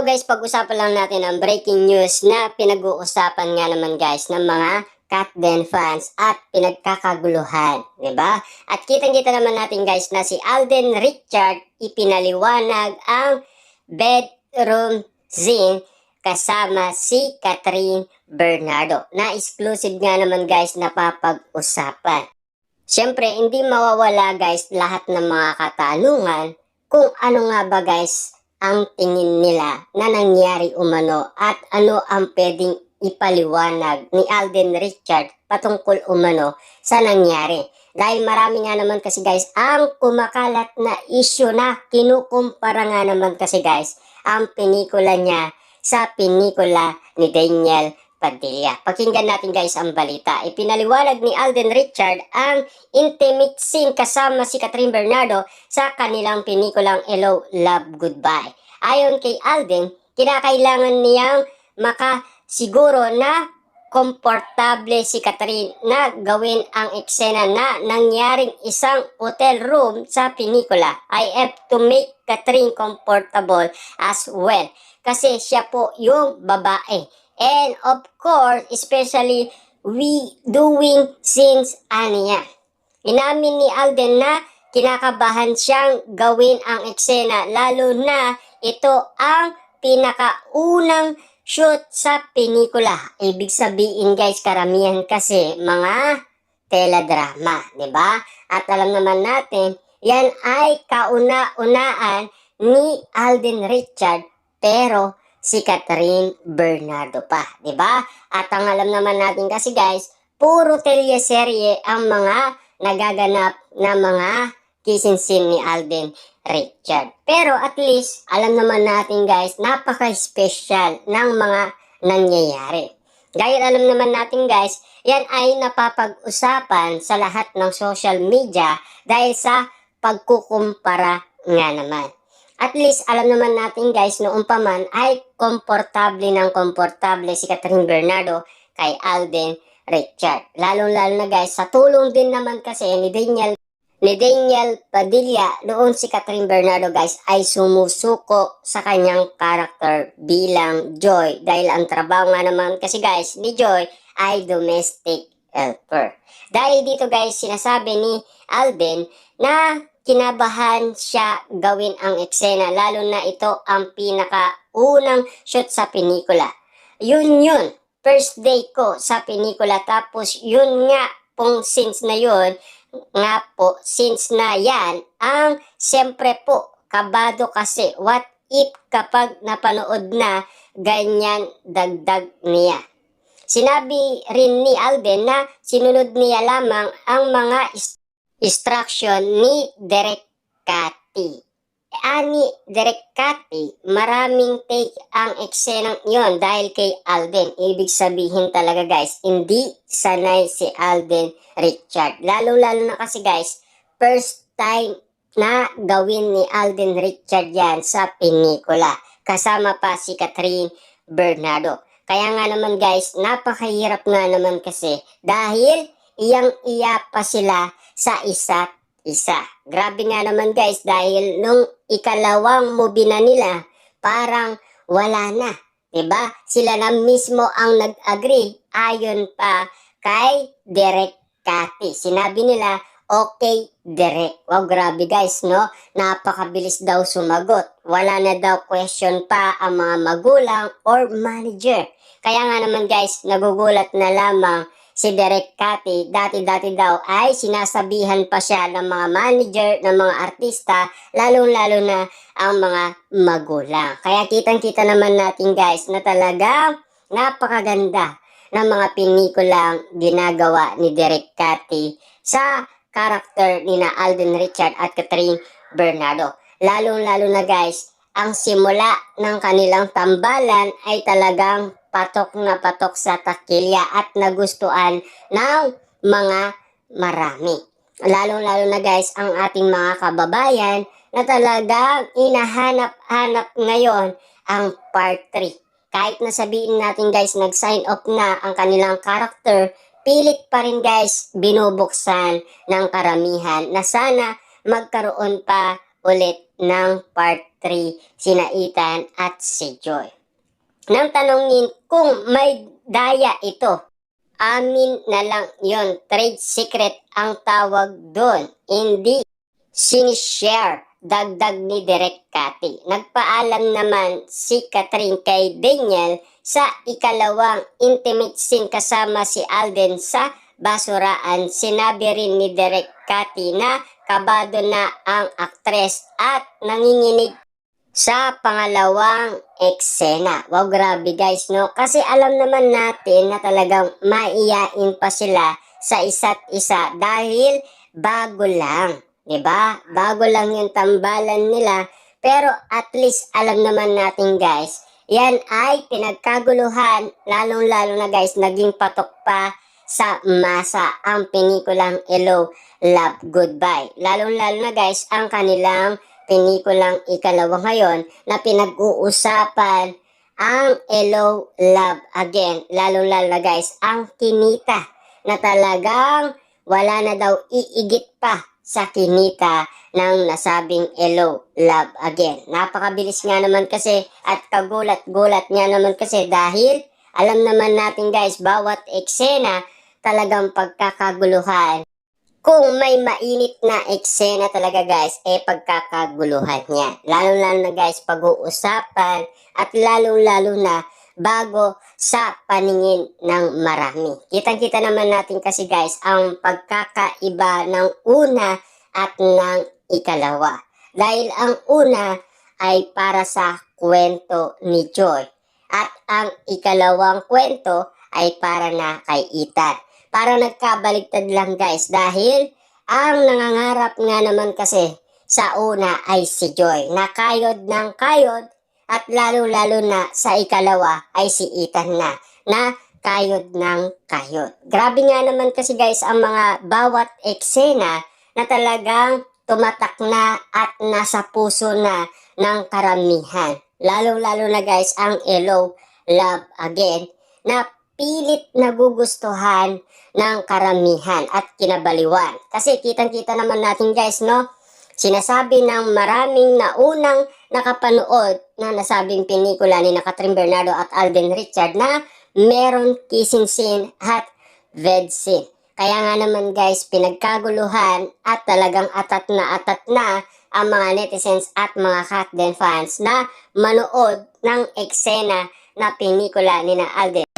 guys, pag-usapan lang natin ang breaking news na pinag-uusapan nga naman guys ng mga Katden fans at pinagkakaguluhan, di ba? At kitang-kita naman natin guys na si Alden Richard ipinaliwanag ang bedroom scene kasama si Catherine Bernardo na exclusive nga naman guys na papag-usapan. Siyempre, hindi mawawala guys lahat ng mga katanungan kung ano nga ba guys ang tingin nila na nangyari umano at ano ang pwedeng ipaliwanag ni Alden Richard patungkol umano sa nangyari. Dahil marami nga naman kasi guys ang kumakalat na issue na kinukumpara nga naman kasi guys ang pelikula niya sa pelikula ni Daniel Padilla. Pakinggan natin guys ang balita. Ipinaliwanag ni Alden Richard ang intimate scene kasama si Catherine Bernardo sa kanilang pelikulang Hello, Love, Goodbye. Ayon kay Alden, kinakailangan niyang makasiguro na komportable si Catherine na gawin ang eksena na nangyaring isang hotel room sa pelikula. I have to make Catherine comfortable as well kasi siya po yung babae. And of course, especially we doing scenes aniya. Inamin ni Alden na kinakabahan siyang gawin ang eksena lalo na ito ang pinakaunang shoot sa pelikula. Ibig sabihin guys, karamihan kasi mga teledrama, di ba? At alam naman natin, yan ay kauna-unaan ni Alden Richard pero si Catherine Bernardo pa, di ba? At ang alam naman natin kasi guys, puro teleserye ang mga nagaganap na mga kissing scene ni Alden Richard. Pero at least, alam naman natin guys, napaka-special ng mga nangyayari. Dahil alam naman natin guys, yan ay napapag-usapan sa lahat ng social media dahil sa pagkukumpara nga naman. At least, alam naman natin guys, noong pa man ay komportable si Catherine Bernardo kay Alden Richard. Lalong-lalo na guys, sa tulong din naman kasi ni Daniel Padilla, noon si Catherine Bernardo guys ay sumusuko sa kanyang karakter bilang Joy. Dahil ang trabaho nga naman kasi guys ni Joy ay domestic helper. Dahil dito guys, sinasabi ni Alden na kinabahan siya gawin ang eksena lalo na ito ang pinakaunang shoot sa pelikula. Yun, first day ko sa pelikula tapos yun nga pong scenes na yun, nga po scenes na yan ang siyempre po kabado kasi what if kapag napanood na ganyan dagdag niya. Sinabi rin ni Alden na sinunod niya lamang ang mga instruction ni Direk Cathy. Ani Direk Cathy, maraming take ang eksenang yon dahil kay Alden. Ibig sabihin talaga guys, hindi sanay si Alden Richard. Lalo-lalo na kasi guys, first time na gawin ni Alden Richard yan sa pelikula. Kasama pa si Catherine Bernardo. Kaya nga naman guys, napakahirap nga naman kasi dahil iyang-iya pa sila sa isa't isa. Grabe nga naman guys dahil nung ikalawang movie na nila, parang wala na. Diba? Sila na mismo ang nag-agree ayon pa kay Direk Cathy. Sinabi nila, okay Direk. Wow, grabe guys, no? Napakabilis daw sumagot. Wala na daw question pa ang mga magulang or manager. Kaya nga naman guys, nagugulat na lamang si Direk Cathy, dati-dati daw ay sinasabihan pa siya ng mga manager, ng mga artista, lalong-lalo na ang mga magulang. Kaya kitang-kita naman natin guys na talagang napakaganda ng mga pelikulang ginagawa ni Direk Cathy sa karakter ni na Alden Richard at Catherine Bernardo. Lalong-lalo na guys, ang simula ng kanilang tambalan ay talagang patok na patok sa takilya at nagustuhan ng mga marami. Lalong-lalo na guys ang ating mga kababayan na talagang inahanap-hanap ngayon ang part 3. Kahit na sabihin natin guys nag-sign off na ang kanilang karakter, pilit pa rin guys binubuksan ng karamihan na sana magkaroon pa ulit ng part 3, sina Ethan at si Joy. Nang tanongin kung may daya ito, amin na lang yon, trade secret ang tawag doon, hindi sinishare, dagdag ni Direk Cathy. Nagpaalam naman si Catherine kay Daniel sa ikalawang intimate scene kasama si Alden sa basuraan. Sinabi rin ni Direk Cathy na kabado na ang aktres at nanginginig sa pangalawang eksena. Wow, grabe guys, no? Kasi alam naman natin na talagang maiyain pa sila sa isa't isa dahil bago lang. 'Di ba? Bago lang yung tambalan nila. Pero at least alam naman natin guys, yan ay pinagkaguluhan. Lalong-lalo na guys, naging patok pa sa masa ang pelikulang Hello, Love, Goodbye. Lalong-lalo na guys, ang kanilang pelikulang ikalawa ngayon na pinag-uusapan ang Hello, Love Again. Lalo-lalo na guys, ang kinita na talagang wala na daw iigit pa sa kinita ng nasabing Hello, Love Again. Napakabilis nga naman kasi at kagulat-gulat nga naman kasi dahil alam naman natin guys, bawat eksena talagang pagkakaguluhan. Kung may mainit na eksena talaga guys, pagkakaguluhan niya. Lalo-lalo na guys, pag-uusapan at lalo-lalo na bago sa paningin ng marami. Kitang-kita naman natin kasi guys, ang pagkakaiba ng una at ng ikalawa. Dahil ang una ay para sa kwento ni Joy at ang ikalawang kwento ay para na kay Ethan. Para nagkabaligtad lang guys dahil ang nangangarap nga naman kasi sa una ay si Joy na kayod ng kayod at lalo-lalo na sa ikalawa ay si Ethan na kayod ng kayod. Grabe nga naman kasi guys ang mga bawat eksena na talagang tumatak na at nasa puso na ng karamihan. Lalo-lalo na guys ang Hello, Love Again na pilit nagugustuhan ng karamihan at kinabaliwan. Kasi kitang-kita naman natin guys, no? Sinasabi ng maraming naunang nakapanood na nasabing pelikula ni Catherine Bernardo at Alden Richard na meron kissing scene at bed scene. Kaya nga naman guys, pinagkaguluhan at talagang atat na ang mga netizens at mga Katden fans na manood ng eksena na pelikula ni Alden